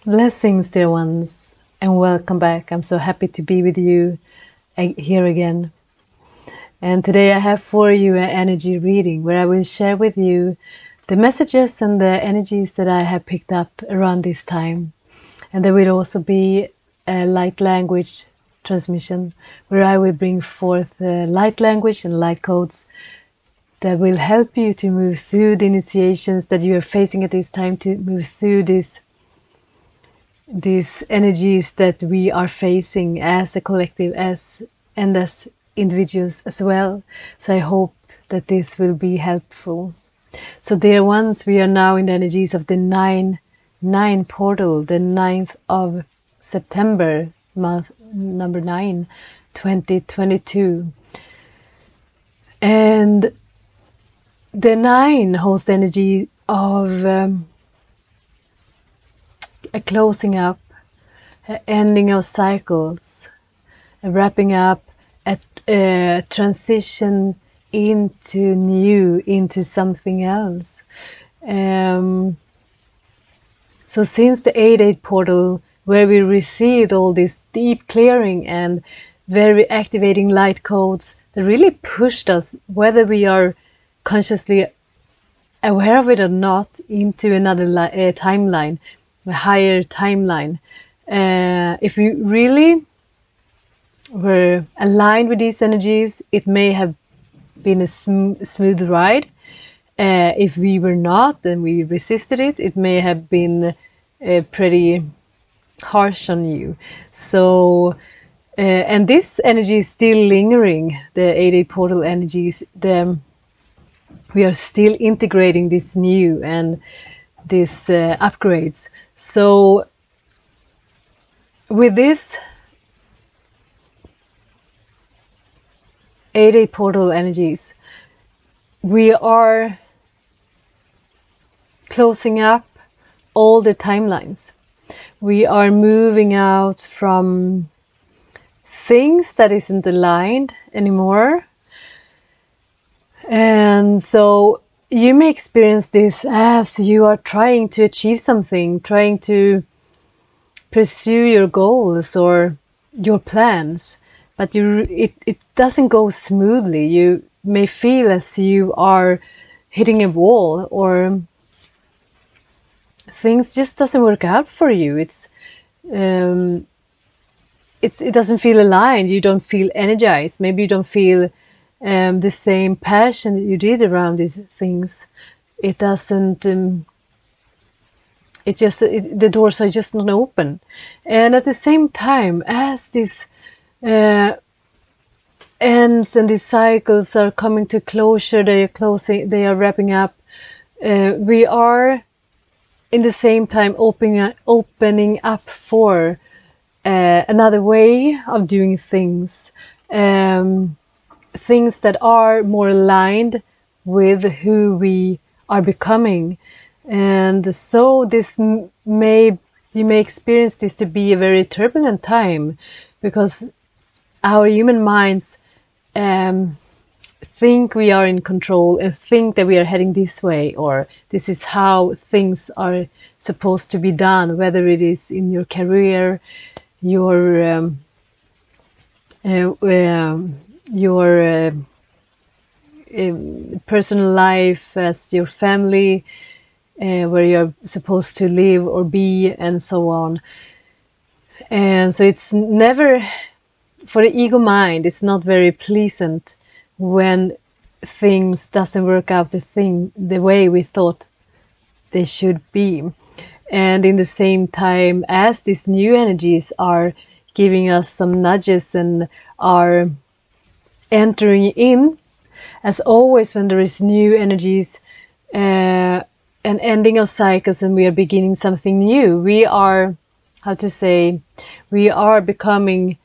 Blessings, dear ones, and welcome back. I'm so happy to be with you here again. And today I have for you an energy reading where I will share with you the messages and the energies that I have picked up around this time. And there will also be a light language transmission where I will bring forth the light language and light codes that will help you to move through the initiations that you are facing at this time, to move through these energies that we are facing as a collective, as individuals as well. So I hope that this will be helpful. So dear ones, we are now in the energies of the 9 portal, the 9th of September, month number 9, 2022. And the 9 holds the energy of a closing up, an ending of cycles, a wrapping up, a transition into new, into something else. So since the 8-8 portal, where we received all this deep clearing and very activating light codes that really pushed us, whether we are consciously aware of it or not, into another timeline, a higher timeline. If we really were aligned with these energies, it may have been a smooth ride. If we were not, and we resisted it, it may have been pretty harsh on you. So, and this energy is still lingering, the 8-8 portal energies. We are still integrating this new and this upgrades. So with this 8-8 portal energies, we are closing up all the timelines. We are moving out from things that isn't aligned anymore. And so you may experience this as you are trying to achieve something, trying to pursue your goals or your plans, but it doesn't go smoothly. You may feel as you are hitting a wall, or things just doesn't work out for you. It doesn't feel aligned. You don't feel energized. Maybe you don't feel the same passion that you did around these things. It doesn't. The doors are just not open. And at the same time, as this ends and these cycles are coming to closure, they are closing, they are wrapping up. We are, in the same time, opening up for another way of doing things. Things that are more aligned with who we are becoming. And so this you may experience this to be a very turbulent time, because our human minds think we are in control and think that we are heading this way, or this is how things are supposed to be done, whether it is in your career, your personal life, as your family, where you're supposed to live or be, and so on. And so it's never, for the ego mind, it's not very pleasant when things doesn't work out the way we thought they should be. And in the same time, as these new energies are giving us some nudges and are entering in, as always when there is new energies, an ending of cycles, and we are beginning something new, we are, we are becoming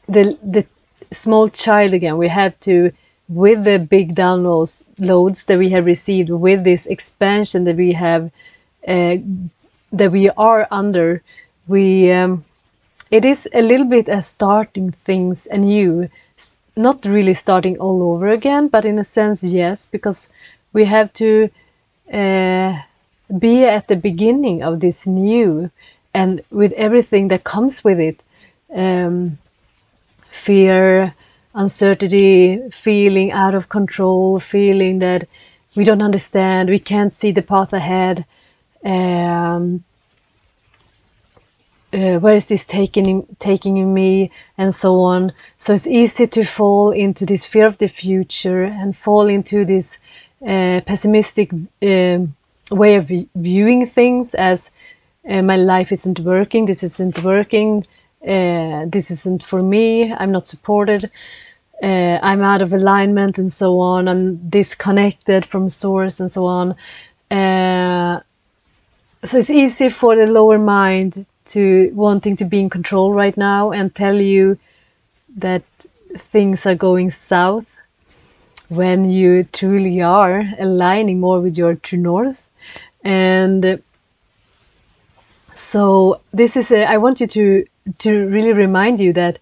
the small child again. We have to, with the big downloads that we have received, with this expansion that we have, that we are under, it is a little bit as starting things anew, not really starting all over again, but in a sense, yes, because we have to be at the beginning of this new, and with everything that comes with it, fear, uncertainty, feeling out of control, feeling that we don't understand, we can't see the path ahead. Where is this taking me, and so on. So it's easy to fall into this fear of the future and fall into this pessimistic way of viewing things as my life isn't working, this isn't working, this isn't for me, I'm not supported, I'm out of alignment, and so on, I'm disconnected from source, and so on. So it's easy for the lower mind to wanting to be in control right now and tell you that things are going south, when you truly are aligning more with your true north. And so this is I want you to really remind you that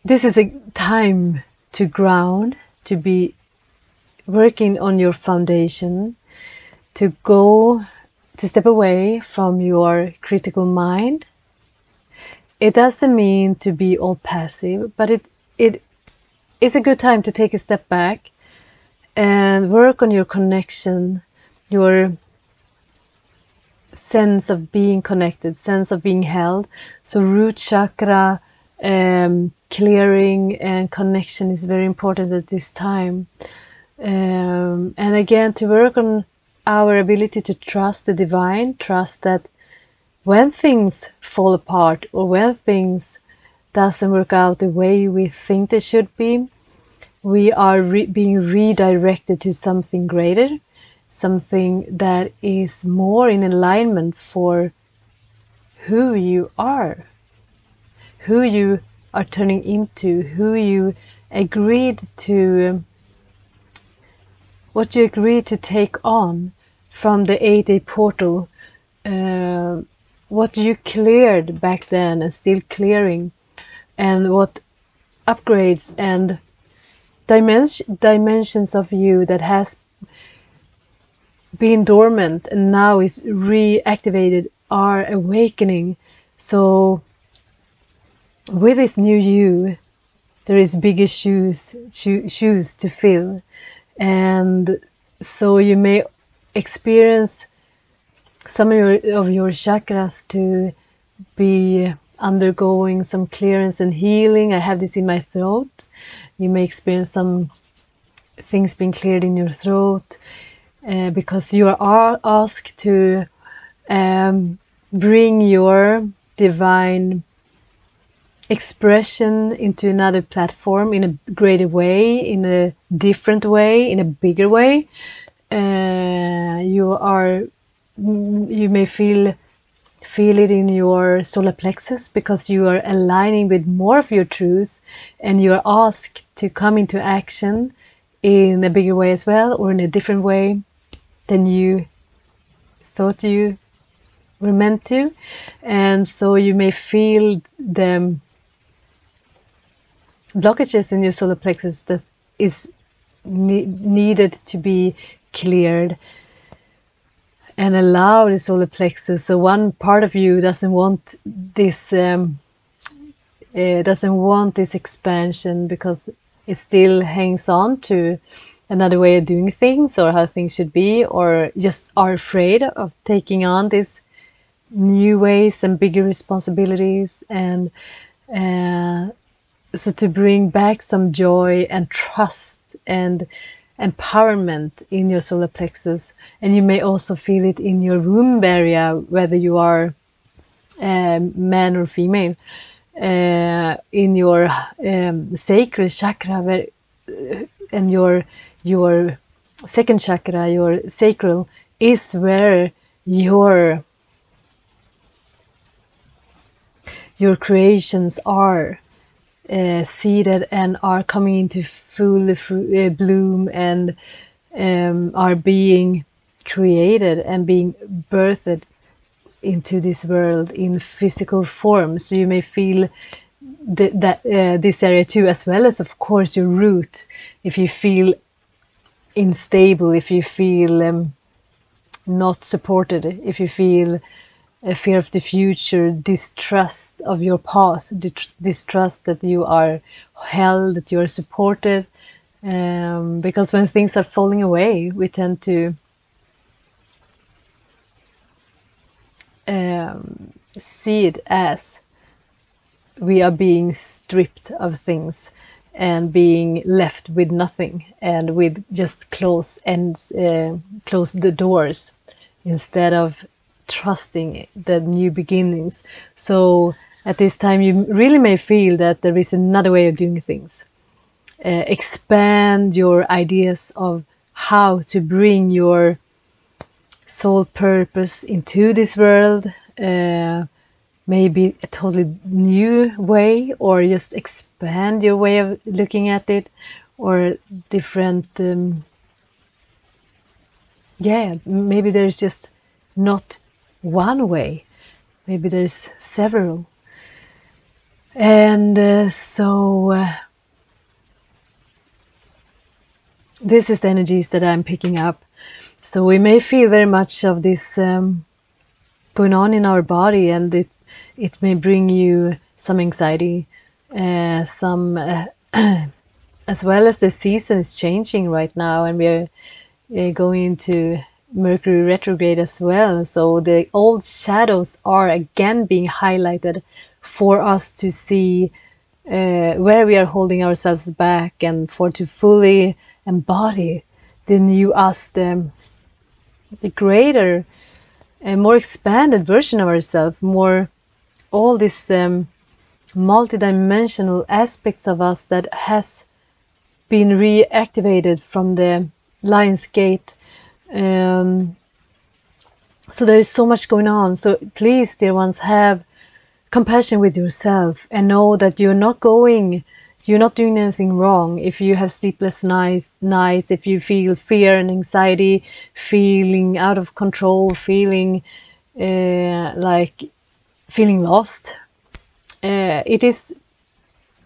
this is a time to ground, to be working on your foundation, to step away from your critical mind. It doesn't mean to be all passive, but it is a good time to take a step back and work on your connection, your sense of being connected, sense of being held. So root chakra clearing and connection is very important at this time. And again, to work on our ability to trust the divine, trust that when things fall apart or when things doesn't work out the way we think they should be, we are being redirected to something greater, something that is more in alignment for who you are turning into, who you agreed to, what you agreed to take on from the 8-day portal, what you cleared back then and still clearing, and what upgrades and dimensions of you that has been dormant and now is reactivated are awakening. So with this new you, there is bigger shoes to fill, and so you may experience some of your chakras to be undergoing some clearance and healing. I have this in my throat. You may experience some things being cleared in your throat, because you are asked to bring your divine expression into another platform in a greater way, in a different way, in a bigger way. You may feel it in your solar plexus, because you are aligning with more of your truth, and you are asked to come into action in a bigger way as well, or in a different way than you thought you were meant to. And so you may feel the blockages in your solar plexus that is needed to be cleared, and allow the solar plexus. So one part of you doesn't want this expansion, because it still hangs on to another way of doing things, or how things should be, or just are afraid of taking on these new ways and bigger responsibilities. And so to bring back some joy and trust and empowerment in your solar plexus. And you may also feel it in your womb area, whether you are man or female, in your sacral chakra, and your second chakra, your sacral, is where your creations are seeded and are coming into full bloom, and are being created and being birthed into this world in physical form. So you may feel that this area too, as well as of course your root. If you feel unstable, if you feel not supported, if you feel a fear of the future, distrust of your path, distrust that you are held, that you are supported. Because when things are falling away, we tend to see it as we are being stripped of things and being left with nothing, and with just close the doors, instead of trusting the new beginnings. So at this time you really may feel that there is another way of doing things. Expand your ideas of how to bring your soul purpose into this world, maybe a totally new way, or just expand your way of looking at it, or different, maybe there's just not one way, maybe there's several. And this is the energies that I'm picking up. So we may feel very much of this going on in our body, and it may bring you some anxiety, some as well as the season is changing right now, and we're going into Mercury retrograde as well. So the old shadows are again being highlighted for us to see where we are holding ourselves back, and for to fully embody the new us, the greater and more expanded version of ourselves, more all these multidimensional aspects of us that has been reactivated from the Lion's Gate. So there is so much going on. So please, dear ones, have compassion with yourself, and know that you're not doing anything wrong. If you have sleepless nights, if you feel fear and anxiety, feeling out of control, feeling feeling lost, it is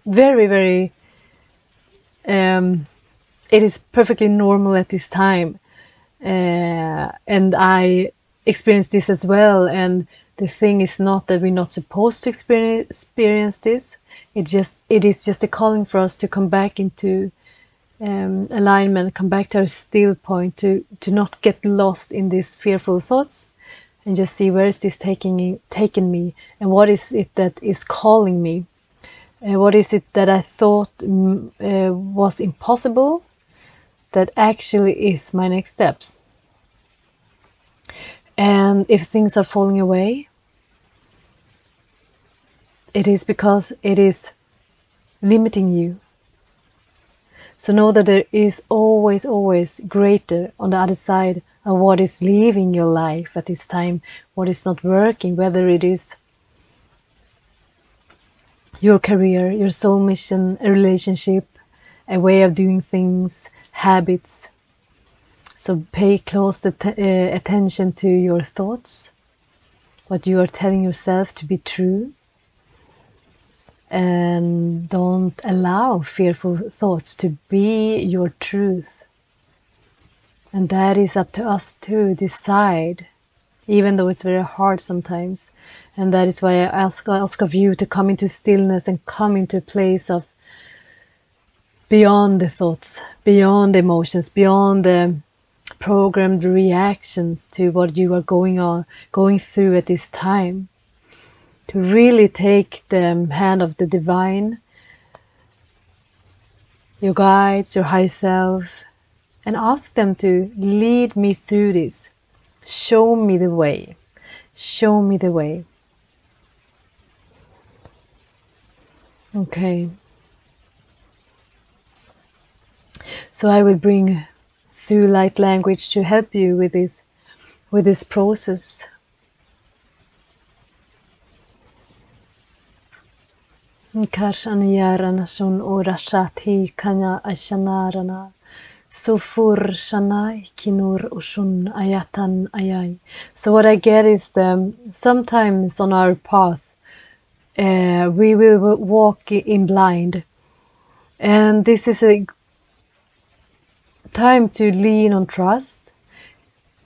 very, very it is perfectly normal at this time, and I experienced this as well. And the thing is not that we're not supposed to experience this. It is just a calling for us to come back into alignment, come back to our still point, to not get lost in these fearful thoughts, and just see where is this taking me, and what is it that is calling me. What is it that I thought was impossible that actually is my next steps? And if things are falling away, it is because it is limiting you. So know that there is always, always greater on the other side of what is leaving your life at this time, what is not working, whether it is your career, your soul mission, a relationship, a way of doing things, habits. So pay close attention to your thoughts, what you are telling yourself to be true, and don't allow fearful thoughts to be your truth. And that is up to us to decide, even though it's very hard sometimes. And that is why I ask of you to come into stillness and come into a place of beyond the thoughts, beyond the emotions, beyond the programmed reactions to what you are going through at this time. To really take the hand of the divine, your guides, your higher self, and ask them to lead me through this. Show me the way. Show me the way. Okay. So I will bring through light language to help you with this process. Karsaniyarana sun orashati kanya ashanarana. Sufur shanai kinur ushun ayatan ayai. So what I get is sometimes on our path we will walk in blind, and this is a time to lean on trust,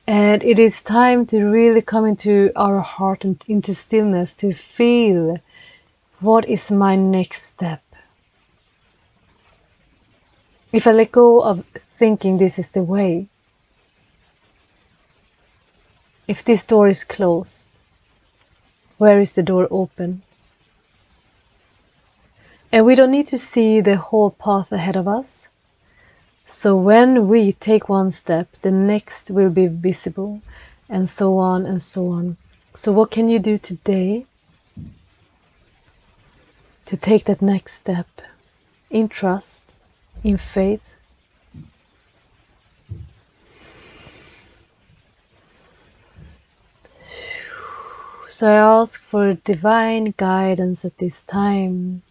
And it is time to really come into our heart and into stillness to feel, what is my next step? If I let go of thinking this is the way, if this door is closed, where is the door open? And we don't need to see the whole path ahead of us. So when we take one step, the next will be visible, and so on and so on. So what can you do today to take that next step in trust, in faith? So I ask for divine guidance at this time,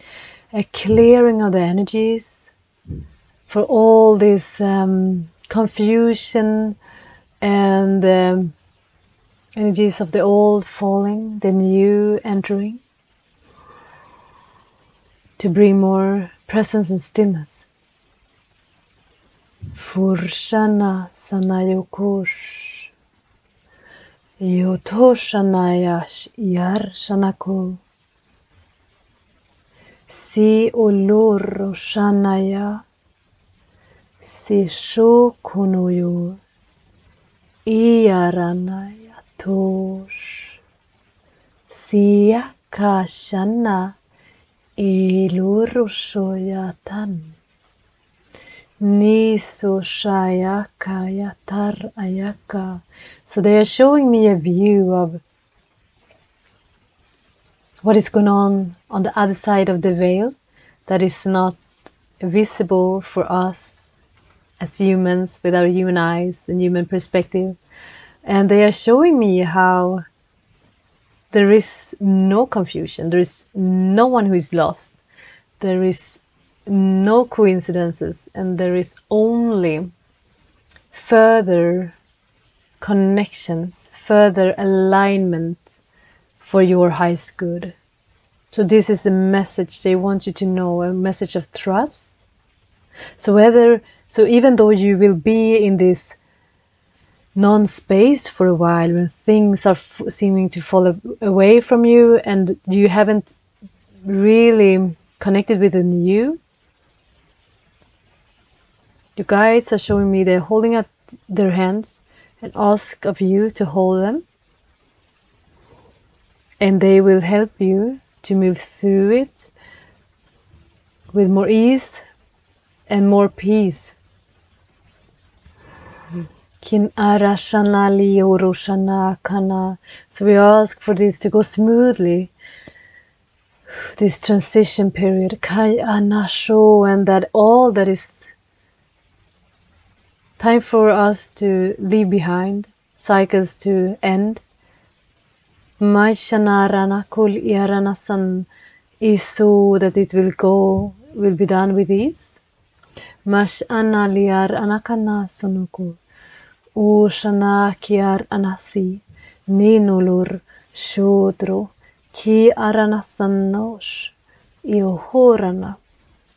a clearing of the energies, for all this confusion and energies of the old falling, the new entering, to bring more presence and stillness. Furshana sanayokosh, yotoshanayash yar shanako, si oloro shanaya, si shokunoyo, iyaranaya tosh, siakashana ilurushoyatan. Niso Shayaka Yatar Ayaka. So they are showing me a view of what is going on the other side of the veil that is not visible for us as humans with our human eyes and human perspective. And they are showing me how there is no confusion, there is no one who is lost, there is no coincidences, and there is only further connections, further alignment for your highest good. So this is a message they want you to know, a message of trust. So even though you will be in this non-space for a while, when things are seeming to fall away from you and you haven't really connected with the new, the guides are showing me they're holding up their hands and ask of you to hold them, and they will help you to move through it with more ease and more peace. Kin arashana lioroshana kana. So we ask for this to go smoothly, this transition period, kai anasho, and that all that is time for us to leave behind, cycles to end. Maishanarana kul yaranasan is so that it will be done with ease. Mash analiar anakana sunuku. Ushana kiar anasi. Ninulur shodro. Ki aranasanos. Iohorana.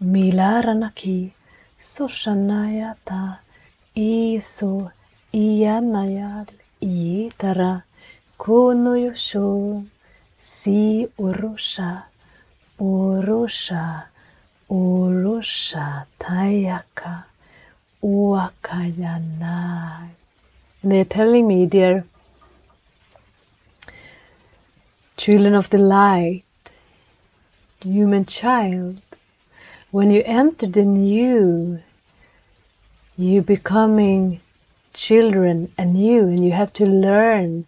Milarana ki. Soshanayata. Iso iyanayal itara konoyosho si urusha tayaka uakayana. And they're telling me, dear children of the light, human child, when you enter the new, you becoming children anew, and you have to learn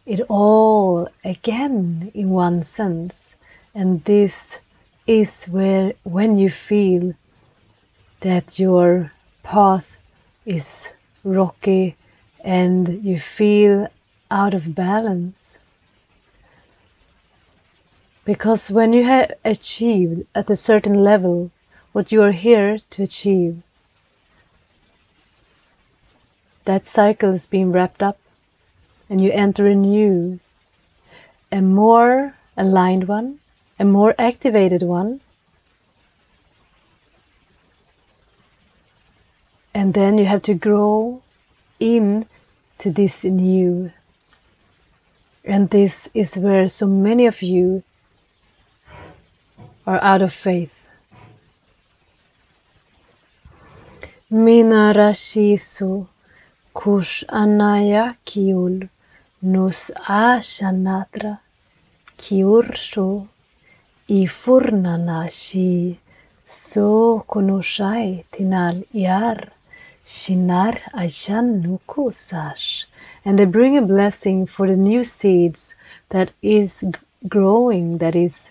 it all again in one sense. And this is when you feel that your path is rocky and you feel out of balance. Because when you have achieved at a certain level what you are here to achieve, that cycle is being wrapped up, and you enter a new, a more aligned one, a more activated one. And then you have to grow in to this new. And this is where so many of you are out of faith. Mina rashisu kush anaya kiul nus ashanatra kiursho ifurnana shi so konoshai tinal yar shinar ashan nukusash. And they bring a blessing for the new seeds that is growing, that is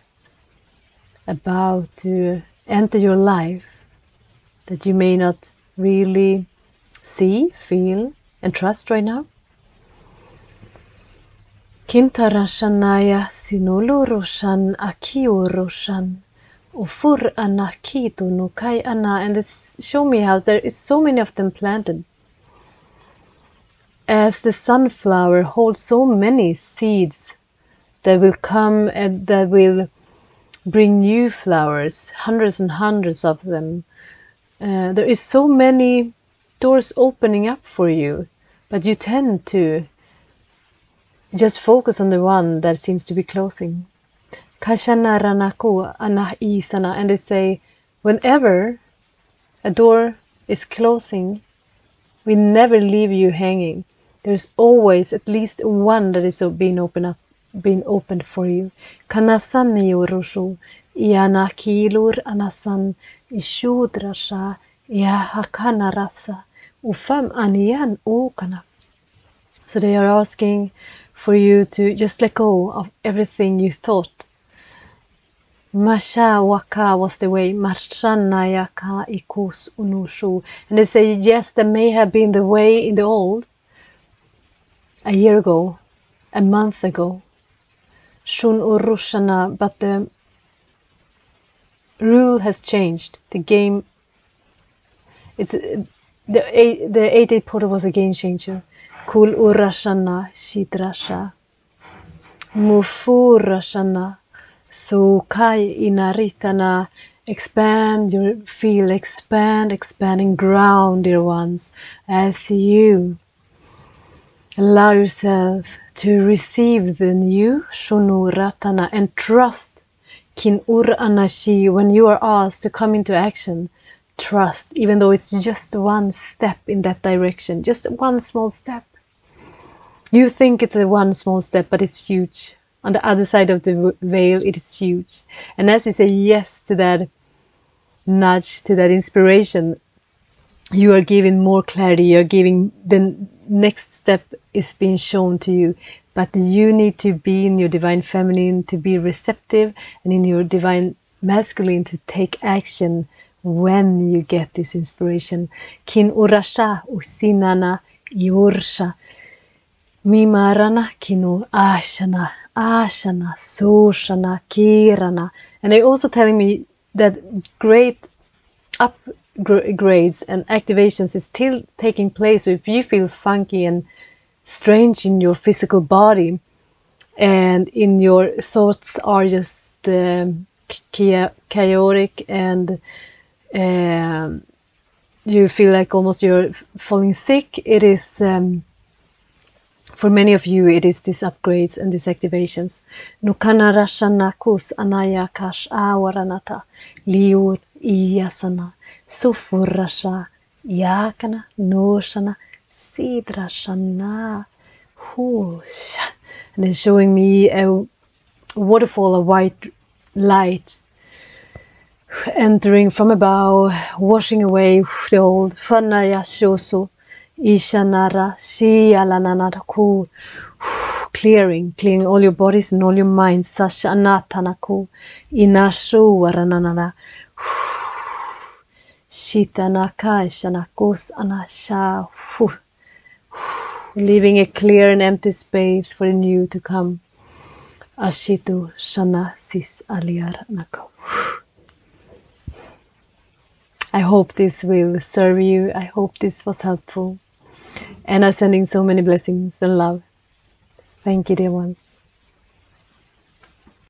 about to enter your life, that you may not really see, feel, and trust right now. Kintarashanaya sinolo roshan akio roshan ufur anakito nukai ana. And this show me how there is so many of them planted. As the sunflower holds so many seeds that will come and that will bring new flowers, hundreds and hundreds of them. There is so many doors opening up for you, but you tend to just focus on the one that seems to be closing. Kashana ranaku anah isana. And they say, whenever a door is closing, we never leave you hanging. There's always at least one that is being opened for you. Kanasan yorushu iana kilur anasan ishudrasha yahakana rasa ufam aniyan ukana. So they are asking for you to just let go of everything you thought. Masha waka was the way, marshana yaka ikus unushu. And they say, yes, there may have been the way in the old, a year ago, a month ago, shun urushana, but the rule has changed. The game, the 8-8 portal was a game changer. Kul urashana shidrasha mufurashana sukai inaritana. Expand your field, expanding ground, dear ones, as you allow yourself to receive the new Shunuratana and trust Kin Ur Anashi. When you are asked to come into action, trust, even though it's just one step in that direction, just one small step. You think it's a one small step, but it's huge. On the other side of the veil, it is huge. And as you say yes to that nudge, to that inspiration, you are giving more clarity. You're giving the next step is being shown to you. But you need to be in your divine feminine to be receptive, and in your divine masculine to take action when you get this inspiration. Kin urasha usinana yursha. Mimarana kinu ashana, ashana, sushana, kirana. And they're also telling me that great upgrades and activations is still taking place. So if you feel funky and strange in your physical body, and in your thoughts are just chaotic, and you feel like almost you're falling sick, it is for many of you, it is these upgrades and these activations. Nukanarashanakus anayakash awaranata liur iyasana sufurasha yakana noshana sidrashana husha. And it's showing me a waterfall of white light entering from above, washing away the old Fanayashosu Ishanara Shialananaku, clearing all your bodies and all your minds. Sashanatanaku Inashu Waranana Shitanaka Shanakus Anasha, leaving a clear and empty space for the new to come. Ashitu Shana Sis Aliar Nako. I hope this will serve you. I hope this was helpful. And I'm sending so many blessings and love. Thank you, dear ones.